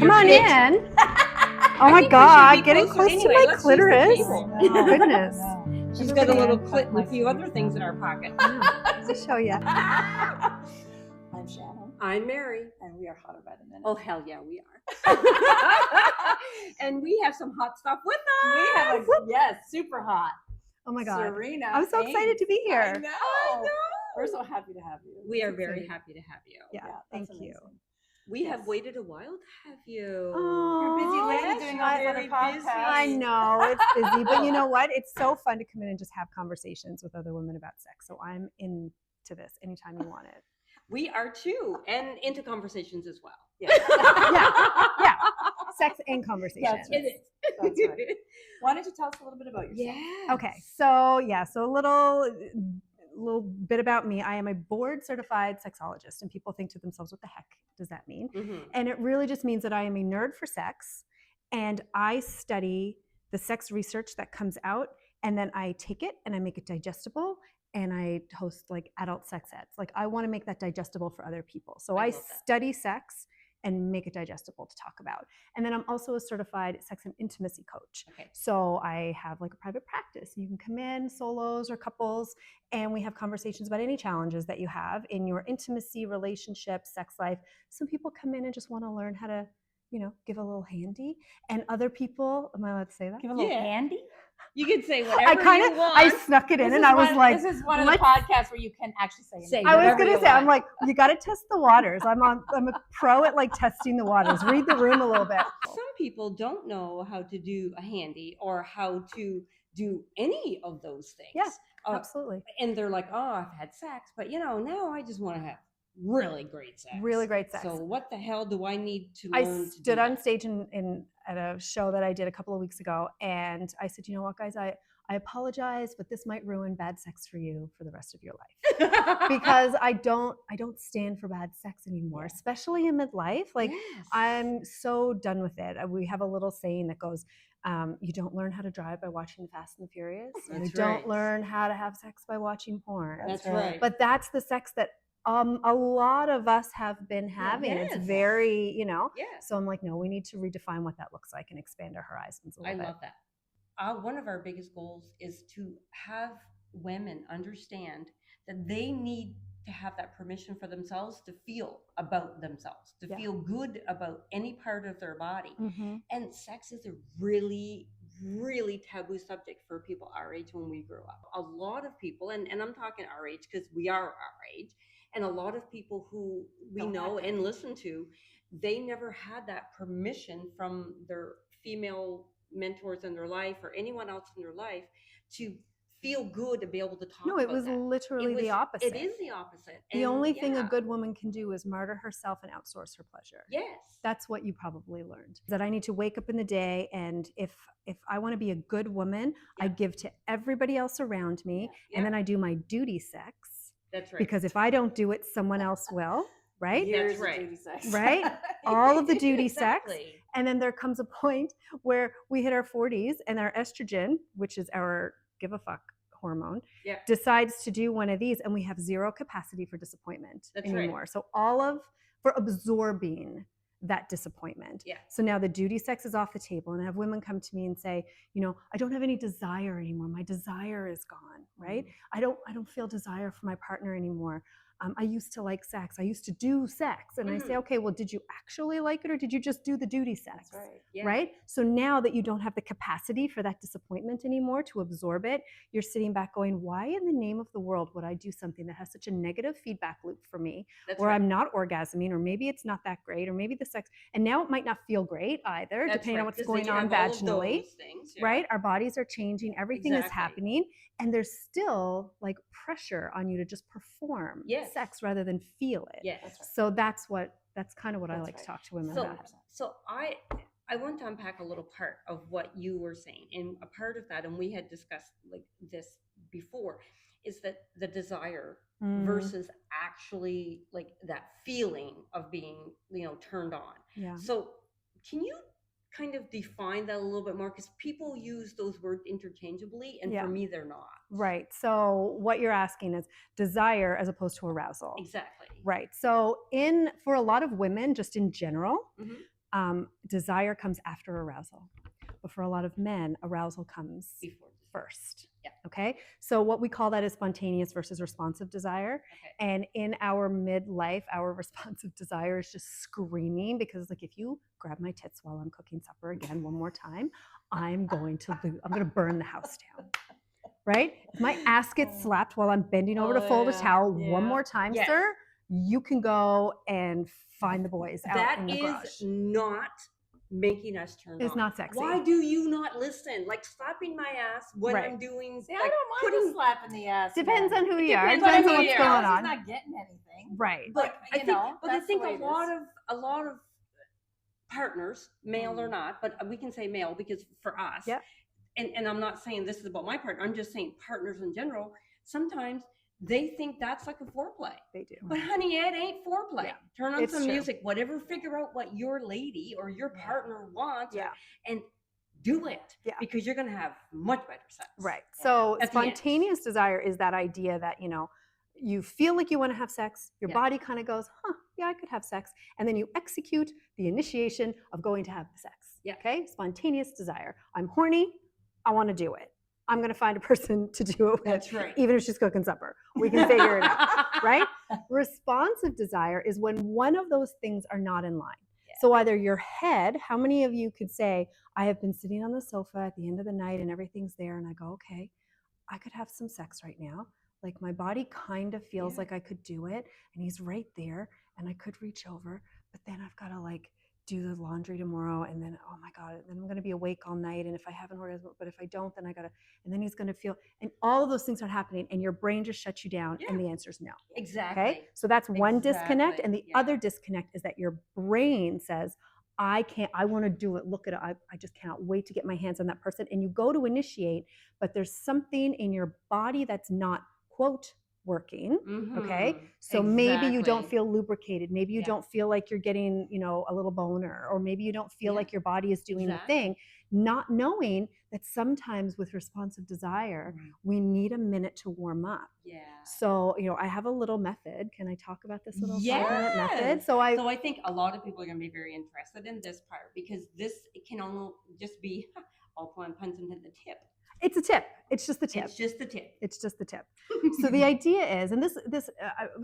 Come on in. Oh my God, getting close to my clitoris. Goodness. She's got a little clit and a few other things in our pocket. Let me show you. I'm Shannon. I'm Mary. And we are Hotter by the Minute. Oh, hell yeah, we are. And we have some hot stuff with us. We have yes, super hot. Oh my God. Serena I'm so Haines. excited to be here. I know. We're so happy to have you. We are very happy to have you. Yeah, thank you. We have waited a while to have you. Oh, You're a busy lady doing all these other podcasts. I know, it's busy, but you know what? It's so fun to come in and just have conversations with other women about sex. So I'm into this anytime you want it. We are too, and into conversations as well. Yeah. Yeah. Sex and conversation. That's right. It is. That's right. Why don't you tell us a little bit about yourself? Yeah. Okay, so a little bit about me. I am a board certified sexologist, and people think to themselves, what the heck does that mean? Mm-hmm. And it really just means that I am a nerd for sex, and I study the sex research that comes out, and then I take it and I make it digestible, and I host like adult sex eds. Like I want to make that digestible for other people. So I study sex and make it digestible to talk about. And then I'm also a certified sex and intimacy coach. Okay. So I have like a private practice. You can come in solos or couples, and we have conversations about any challenges that you have in your intimacy, relationship, sex life. Some people come in and just want to learn how to, give a little handy. And other people, am I allowed to say that? Give a little handy? You can say whatever you want. I snuck it in, and I was like, this is one of the podcasts where you can actually say I was going to say, I'm like, you got to test the waters. I'm a pro at like testing the waters. Read the room a little bit. Some people don't know how to do a handy or how to do any of those things. Yeah, absolutely. And they're like, oh, I've had sex, but now I just want to have really great sex. Really great sex. So what the hell do I need to I learn stood on stage at a show that I did a couple of weeks ago, and I said, you know what, guys, I apologize, but this might ruin bad sex for you for the rest of your life. Because I don't stand for bad sex anymore, especially in midlife. Like, yes. I'm so done with it. We have a little saying that goes, you don't learn how to drive by watching The Fast and the Furious. You don't learn how to have sex by watching porn. That's right. But that's the sex that a lot of us have been having. Yes. It's very, so I'm like, no, we need to redefine what that looks like and expand our horizons a little bit. I love that. One of our biggest goals is to have women understand that they need to have that permission for themselves to feel about themselves, to feel good about any part of their body. Mm-hmm. And sex is a really, really taboo subject for people our age when we grew up. A lot of people, and I'm talking our age because we are our age, and a lot of people who we know and listen to, they never had that permission from their female mentors in their life or anyone else in their life to feel good to be able to talk about that. No, it was literally the opposite. It is the opposite. The only thing a good woman can do is martyr herself and outsource her pleasure. Yes. That's what you probably learned. That I need to wake up in the day, and if I want to be a good woman, I give to everybody else around me, and then I do my duty sex. That's right. Because if I don't do it, someone else will, right? That's right. Duty sex. Right? All of the duty sex. And then there comes a point where we hit our 40s and our estrogen, which is our give a fuck hormone, decides to do one of these, and we have zero capacity for disappointment anymore. Right. So for absorbing that disappointment. Yeah. So now the duty sex is off the table, and I have women come to me and say, I don't have any desire anymore. My desire is gone, right? I don't feel desire for my partner anymore. I used to like sex. I used to do sex. And I say, okay, well, did you actually like it, or did you just do the duty sex? That's right. Yeah. Right? So now that you don't have the capacity for that disappointment anymore to absorb it, you're sitting back going, why in the name of the world would I do something that has such a negative feedback loop for me, where I'm not orgasming, or maybe it's not that great, or maybe the sex, and now it might not feel great either, depending on what's going on vaginally, right? Our bodies are changing. Everything is happening. And there's still like pressure on you to just perform sex rather than feel it. Yes. So that's kind of what I like to talk to women about. So I want to unpack a little part of what you were saying. And a part of that, and we had discussed like this before, is that the desire versus actually like that feeling of being, turned on. Yeah. So can you kind of define that a little bit more, because people use those words interchangeably, and for me they're not. Right. So what you're asking is desire as opposed to arousal. Exactly. Right. So for a lot of women, just in general, desire comes after arousal. But for a lot of men, arousal comes Before. first. Yeah. Okay. So what we call that is spontaneous versus responsive desire. Okay. And in our midlife, our responsive desire is just screaming because, like, if you grab my tits while I'm cooking supper again one more time, I'm going to burn the house down. Right? If my ass gets slapped while I'm bending over to fold a towel one more time, Yes. sir, you can go and find the boys out in the That garage. is not making us turn It's on. not sexy. Why do you not listen? Like slapping my ass when Right. I'm doing. See, like, I don't mind a slap in the ass. Depends man. on who you are. depends Depends on on who what's you going are. He's on. not getting anything. Right. But you I think, know, but I that's the think way a it lot is. of partners, male or not, but we can say male because for us, Yep. and I'm not saying this is about my partner, I'm just saying partners in general, sometimes they think that's like a foreplay. They do. But honey, it ain't foreplay. Yeah. Turn on It's some true. music, whatever, figure out what your lady or your partner wants, Yeah. and do it. Yeah. Because you're gonna have much better sex. Right. So At the end. spontaneous desire is that idea that, you feel like you want to have sex, your body kind of goes, yeah, I could have sex. And then you execute the initiation of going to have the sex. Yeah. Okay. Spontaneous desire. I'm horny. I want to do it. I'm going to find a person to do it with. That's right. Even if she's cooking supper. We can figure it out. Right? Responsive desire is when one of those things are not in line. Yeah. So either your head, how many of you could say, I have been sitting on the sofa at the end of the night and everything's there and I go, okay, I could have some sex right now. Like my body kind of feels like I could do it and he's right there and I could reach over, but then I've got to like do the laundry tomorrow and then, oh my God, then I'm going to be awake all night. And if I haven't orgasm, but if I don't, then I got to, and then he's going to feel, and all of those things are happening and your brain just shuts you down and the answer is no. Exactly. Okay. So that's one disconnect. And the other disconnect is that your brain says, I want to do it. Look at it. I just cannot wait to get my hands on that person. And you go to initiate, but there's something in your body that's not, quote, working. Mm-hmm. Okay. So maybe you don't feel lubricated. Maybe you don't feel like you're getting, a little boner, or maybe you don't feel like your body is doing the thing, not knowing that sometimes with responsive desire, we need a minute to warm up. Yeah. So, I have a little method. Can I talk about this little 5-minute method? So I think a lot of people are going to be very interested in this part because this can almost just be, I'll put puns into the tip. It's a tip. It's just the tip. It's just the tip. It's just the tip. So the idea is, and this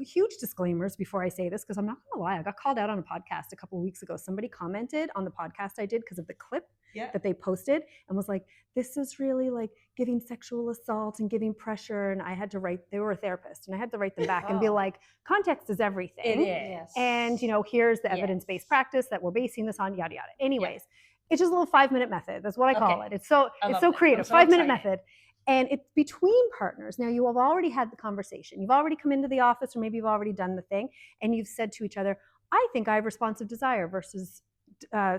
huge disclaimers before I say this, because I'm not going to lie, I got called out on a podcast a couple of weeks ago. Somebody commented on the podcast I did because of the clip that they posted and was like, this is really like giving sexual assault and giving pressure. And I had to write, they were a therapist, and I had to write them back and be like, context is everything. It is. And, here's the evidence-based practice that we're basing this on, yada, yada. Anyways. It's just a little 5-minute method. That's what I call it. It's so creative. 5-minute method. And it's between partners. Now you have already had the conversation. You've already come into the office, or maybe you've already done the thing, and you've said to each other, I think I have responsive desire versus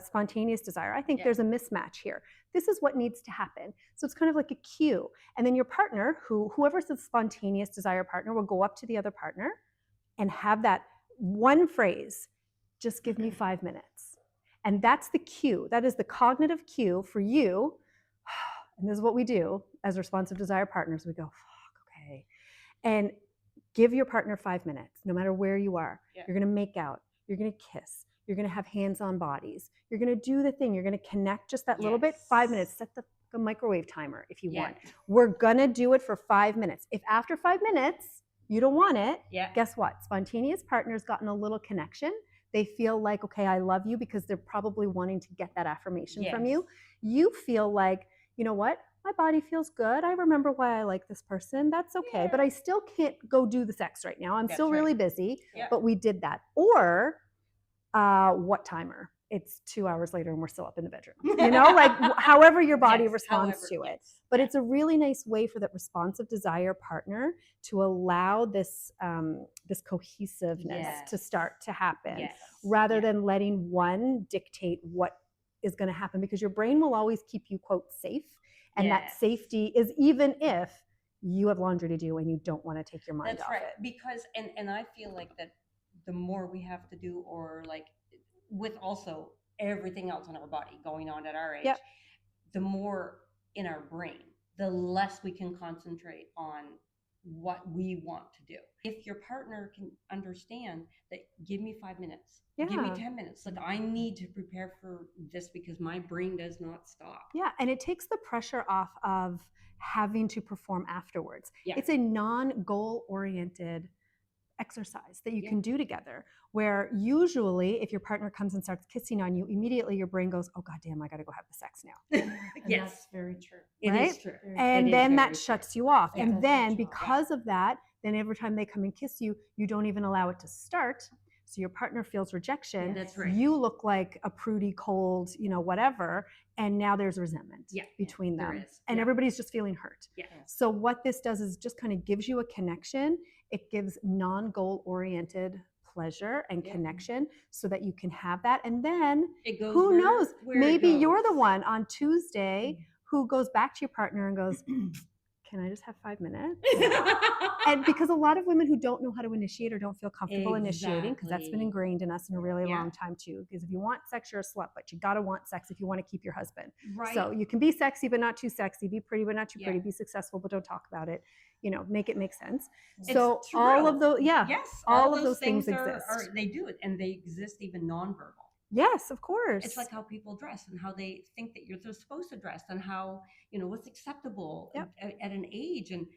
spontaneous desire. I think there's a mismatch here. This is what needs to happen. So it's kind of like a cue. And then your partner, whoever's the spontaneous desire partner, will go up to the other partner and have that one phrase, just give me 5 minutes. And that's the cue. That is the cognitive cue for you. And this is what we do as responsive desire partners. We go, fuck, okay. And give your partner 5 minutes, no matter where you are. Yeah. You're going to make out. You're going to kiss. You're going to have hands on bodies. You're going to do the thing. You're going to connect just that little bit. 5 minutes. Set the microwave timer if you want. We're going to do it for 5 minutes. If after 5 minutes you don't want it, guess what? Spontaneous partner's gotten a little connection. They feel like, okay, I love you, because they're probably wanting to get that affirmation from you. You feel like, you know what? My body feels good. I remember why I like this person. That's okay. But I still can't go do the sex right now. I'm still really busy, but we did that. Or what timer? It's 2 hours later and we're still up in the bedroom. Like however your body responds to it. But it's a really nice way for that responsive desire partner to allow this this cohesiveness to start to happen, rather than letting one dictate what is going to happen, because your brain will always keep you, quote, safe. And that safety is even if you have laundry to do and you don't want to take your mind off it. Because, and I feel like that the more we have to do, or like with also everything else in our body going on at our age, the more in our brain, the less we can concentrate on what we want to do. If your partner can understand that, give me 5 minutes, give me Yeah. 10 minutes, like I need to prepare for this because my brain does not stop. Yeah, and it takes the pressure off of having to perform afterwards. Yeah. It's a non-goal oriented exercise that you Yeah. can do together, where usually if your partner comes and starts kissing on you, immediately your brain goes, oh god damn, I gotta go have the sex now. Yes, That's very true. it right? is true. And It is then very that true. shuts you off. Yeah. And That then shuts you off. because of that, then every time they come and kiss you, you don't even allow it to start. So your partner feels rejection. That's right. You look like a prudy, cold, whatever. And now there's resentment between there them. is. And Yeah. everybody's just feeling hurt. Yeah. So what this does is just kind of gives you a connection. It gives non-goal oriented pleasure and Yeah. connection so that you can have that. And then It goes who knows? where it Maybe you're the goes. one on Tuesday who goes back to your partner and goes, can I just have 5 minutes? And because a lot of women who don't know how to initiate or don't feel comfortable initiating, because that's been Exactly. ingrained in us in a really Yeah. long time too. Because if you want sex, you're a slut, but you gotta want sex if you want to keep your husband. Right. So you can be sexy but not too sexy, be pretty but not too Yeah. pretty, be successful but don't talk about it. Make it make sense. It's So all true. of those, Yes, all of those things are exist. they do it, and they exist even nonverbal. Yes, of course. It's like how people dress and how they think that they're supposed to dress, and how what's acceptable Yep. at an age. And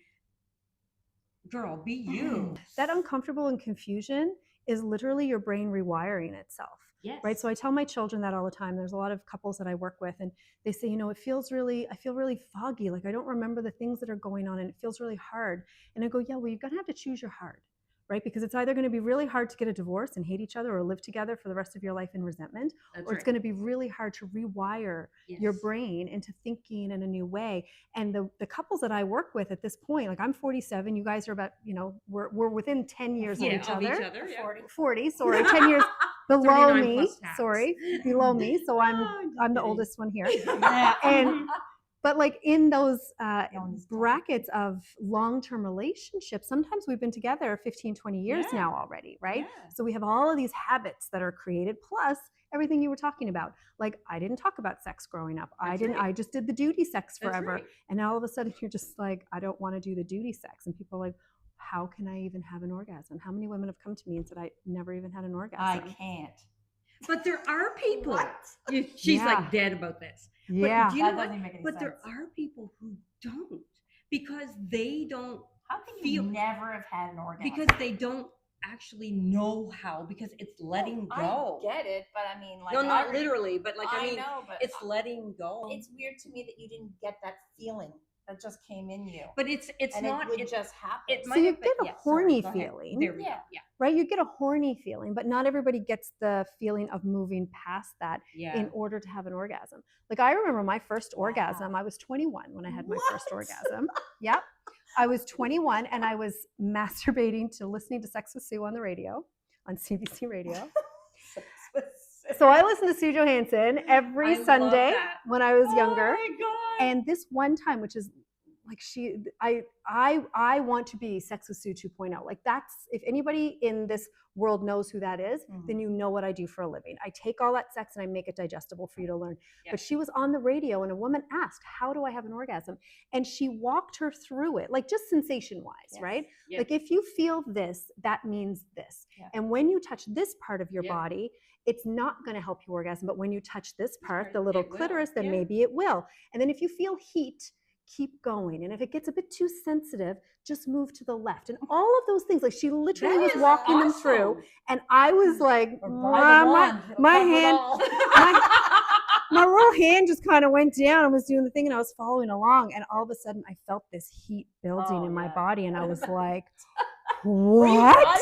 girl, be you. That uncomfortable and confusion is literally your brain rewiring itself. Yes. Right. So I tell my children that all the time. There's a lot of couples that I work with, and they say, I feel really foggy. Like I don't remember the things that are going on, and it feels really hard. And I go, yeah, well, you're going to have to choose your hard, right? Because it's either going to be really hard to get a divorce and hate each other or live together for the rest of your life in resentment, or it's going to be really hard to rewire your brain into thinking in a new way. And the couples that I work with at this point, like I'm 47, you guys are about, we're within 10 years of each other. 40, sorry, 10 years below me. Sorry, below me. So I'm the oldest one here. But like in those brackets of long-term relationships, sometimes we've been together 15, 20 years now already, right? Yeah. So we have all of these habits that are created, plus everything you were talking about. Like I didn't talk about sex growing up. I just did the duty sex forever. Right. And now all of a sudden you're just like, I don't want to do the duty sex. And people are like, how can I even have an orgasm? How many women have come to me and said, I never even had an orgasm? I can't. But there are people. What? She's like dead about this. Yeah. But do you know what? Doesn't make any But sense. there are people who don't, because they don't How can feel you never have had an orgasm? because they don't actually know how, because it's letting go. I get it, but I mean, like, No, not literally, but like I mean, know, but it's letting go. it's weird to me that you didn't get that feeling that just came in you. But it's and not. it would just happen. It So might you have been- get a yeah, horny sorry, go ahead. feeling. There we Yeah. go. Yeah. Right? You get a horny feeling, but not everybody gets the feeling of moving past that Yeah. in order to have an orgasm. Like I remember my first orgasm, I was 21 when I had my first orgasm. Yep. I was 21 and I was masturbating to listening to Sex with Sue on the radio, on CBC radio. So I listened to Sue Johansson every I love Sunday that. when I was younger. Oh my God. And this one time, which is like I want to be Sex with Sue 2.0. Like that's, if anybody in this world knows who that is, then you know what I do for a living. I take all that sex and I make it digestible for you to learn. Yeah. But she was on the radio and a woman asked, how do I have an orgasm? And she walked her through it, like just sensation wise, right? Yeah. Like if you feel this, that means this. Yeah. And when you touch this part of your Yeah. body, it's not going to help you orgasm. But when you touch this part, the little it will. clitoris, then Yeah. maybe it will. And then if you feel heat, keep going. And if it gets a bit too sensitive, just move to the left. And all of those things, like she literally That was is walking them through. awesome. And I was like, Or my hand, my little hand just kind of went down and was doing the thing and I was following along. And all of a sudden I felt this heat building in my body. And I was like, what?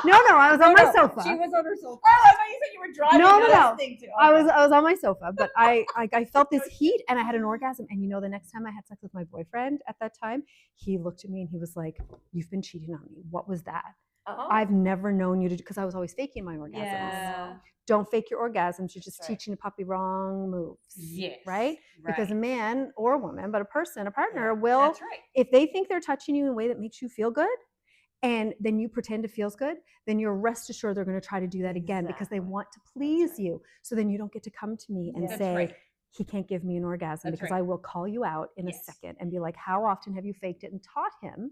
No, I was on my sofa. She was on her sofa. Oh, I thought you said you were driving. No. Listening to. I was on my sofa, but I felt this heat and I had an orgasm. And the next time I had sex with my boyfriend at that time, he looked at me and he was like, "You've been cheating on me. What was that? Oh. I've never known you to," because I was always faking my orgasms. Yeah. Don't fake your orgasms. You're just That's right. teaching a puppy wrong moves. Yes. Right? Because a man or a woman, but a person, a partner Yeah, will, That's right. if they think they're touching you in a way that makes you feel good, and then you pretend it feels good, then you're rest assured they're going to try to do that again because they Exactly. want to please right. you. So then you don't get to come to me and That's say, right. he can't give me an orgasm because I will call you out in a second and be like, how often have you faked it, and taught him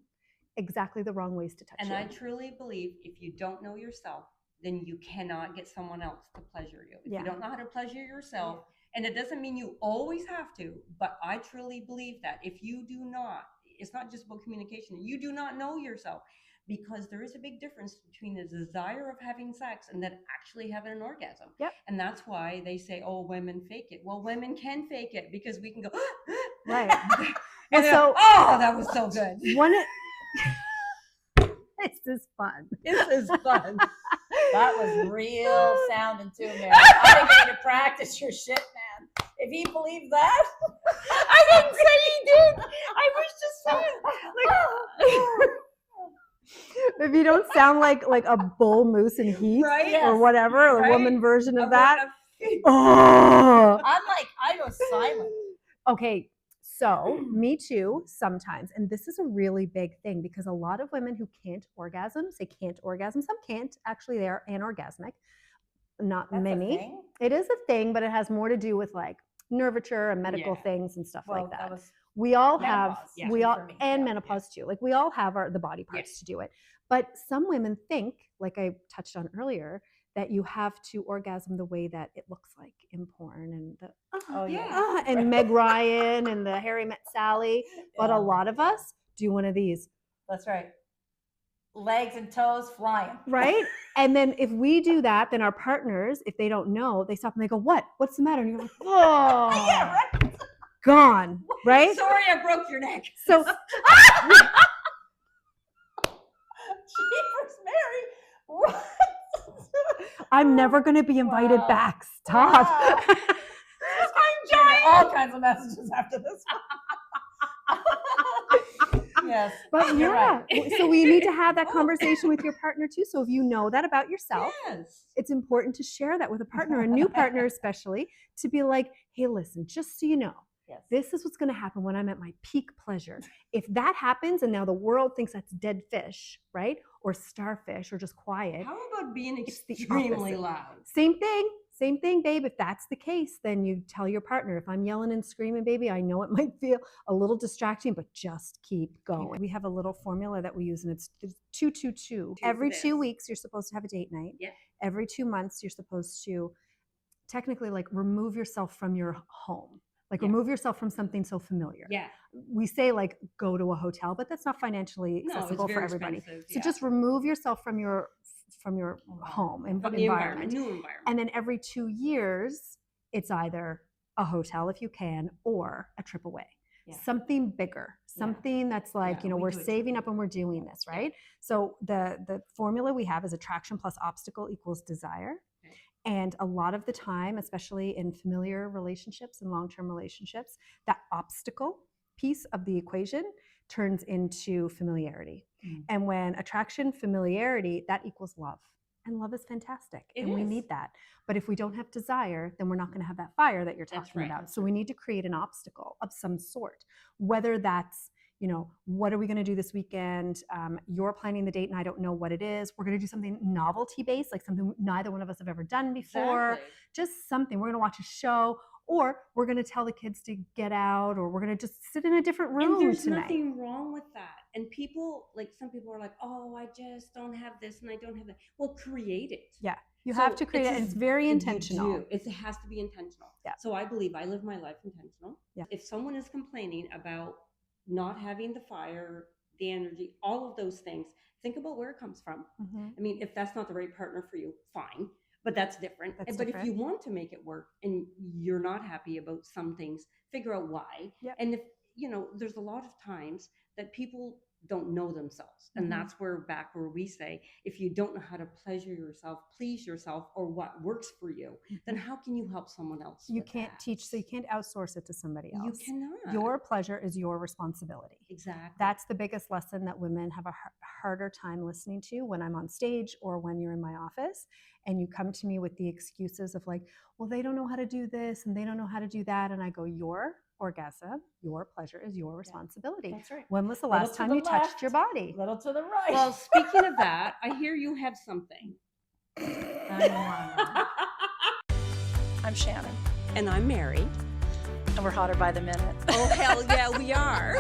exactly the wrong ways to touch you. And I truly believe if you don't know yourself, then you cannot get someone else to pleasure you. If you don't know how to pleasure yourself, and it doesn't mean you always have to, but I truly believe that if you do not, it's not just about communication, you do not know yourself, because there is a big difference between the desire of having sex and then actually having an orgasm. And that's why they say, oh, women fake it. Well, women can fake it because we can go, right. And so, oh, that was so good. This is fun. This is fun. That was real sounding too, man. I think you need to practice your shit, man. If he believes that. I didn't say he did. I was just saying. If you don't sound like a bull moose in heat, or whatever, a woman version of that. Oh. I go silent. Okay. So me too, sometimes. And this is a really big thing because a lot of women who can't orgasm, say can't orgasm. Some can't. Actually, they are anorgasmic. Not many. It is a thing, but it has more to do with like nervature and medical things and stuff like that. We all have, and menopause too. Like we all have the body parts to do it. But some women think, like I touched on earlier, that you have to orgasm the way that it looks like in porn and and Meg Ryan and the Harry Met Sally. But a lot of us do one of these. That's right. Legs and toes flying. Right? And then if we do that, then our partners, if they don't know, they stop and they go, what? What's the matter? And you're like, oh, gone. Right? Sorry, I broke your neck. So Jeepers, Mary. What? I'm never going to be invited back. Stop. Wow. I'm dying. All kinds of messages after this one. Yes. But right. So we need to have that conversation with your partner too. So if you know that about yourself, it's important to share that with a partner, a new partner especially, to be like, hey, listen, just so you know, this is what's going to happen when I'm at my peak pleasure. If that happens and now the world thinks that's dead fish, right? Or starfish or just quiet. How about being extremely loud? Same thing, babe. If that's the case, then you tell your partner, if I'm yelling and screaming, baby, I know it might feel a little distracting, but just keep going. We have a little formula that we use, and it's 2-2-2. Every 2 weeks, you're supposed to have a date night. Every 2 months, you're supposed to technically like remove yourself from your home. Like remove yourself from something so familiar. We say like go to a hotel, but that's not financially accessible for everybody. So just remove yourself from your home environment. New environment. And then every 2 years, it's either a hotel if you can, or a trip away. Something bigger, something that's like, we're saving up and we're doing this, right? So the formula we have is attraction plus obstacle equals desire. And a lot of the time, especially in familiar relationships and long-term relationships, that obstacle piece of the equation turns into familiarity. And when attraction, familiarity, that equals love. And love is fantastic. We need that. But if we don't have desire, then we're not going to have that fire that you're talking about. So we need to create an obstacle of some sort, whether that's, what are we going to do this weekend? You're planning the date and I don't know what it is. We're going to do something novelty based, like something neither one of us have ever done before. Just something. We're going to watch a show, or we're going to tell the kids to get out, or we're going to just sit in a different room and there's tonight. Nothing wrong with that. And people, like some people are like, oh, I just don't have this and I don't have that. Well, create it. You have to create it, and it's very intentional. It has to be intentional. So I believe I live my life intentional. If someone is complaining about not having the fire, the energy, all of those things, think about where it comes from. I mean, if that's not the right partner for you, fine, but that's different. But if you want to make it work and you're not happy about some things, figure out why. And if, there's a lot of times that people don't know themselves. And that's where we say, if you don't know how to pleasure yourself, please yourself, or what works for you, then how can you help someone else? You can't teach, so you can't outsource it to somebody else. You cannot. Your pleasure is your responsibility. Exactly. That's the biggest lesson that women have a harder time listening to when I'm on stage or when you're in my office and you come to me with the excuses of like, well, they don't know how to do this and they don't know how to do that. And I go, your orgasm, your pleasure is your responsibility. That's right. When was the last time you touched your body? Little to the right. Well, speaking of that, I hear you have something. I'm Shannon. And I'm Mary. And we're hotter by the minute. Oh, hell yeah, we are.